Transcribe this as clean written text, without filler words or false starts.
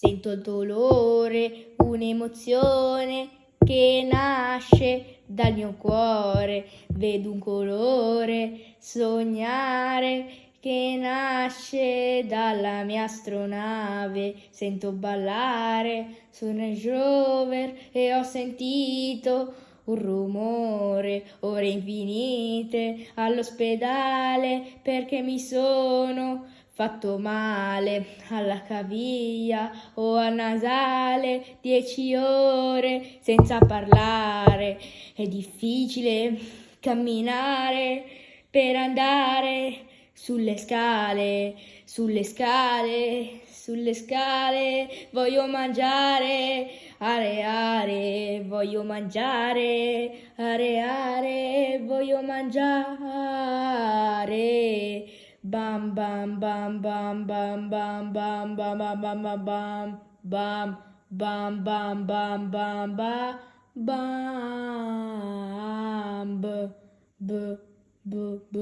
Sento il dolore, un'emozione che nasce dal mio cuore. Vedo un colore, sognare che nasce dalla mia astronave. Sento ballare su un Range Rover e ho sentito un rumore, ore infinite all'ospedale perché mi sono fatto male alla caviglia o al nasale. 10 ore senza parlare, è difficile camminare per andare sulle scale, sulle scale, sulle scale. Voglio mangiare, are, voglio mangiare, are, voglio mangiare. Bam bam bam bam bam bam bam bam bam bam bam bam bam bam bam bam bam bam b b b b